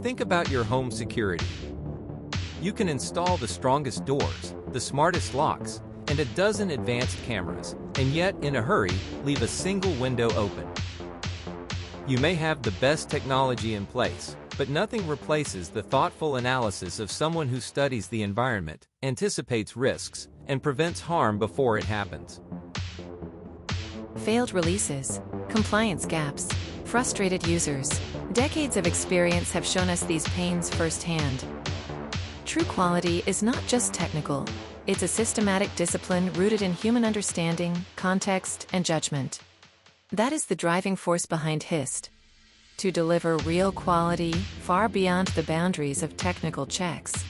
Think about your home security. You can install the strongest doors, the smartest locks, and a dozen advanced cameras, and yet, in a hurry, leave a single window open. You may have the best technology in place, but nothing replaces the thoughtful analysis of someone who studies the environment, anticipates risks, and prevents harm before it happens. Failed releases, compliance gaps, frustrated users. Decades of experience have shown us these pains firsthand. True quality is not just technical. It's a systematic discipline rooted in human understanding, context, and judgment. That is the driving force behind HIST. To deliver real quality, far beyond the boundaries of technical checks.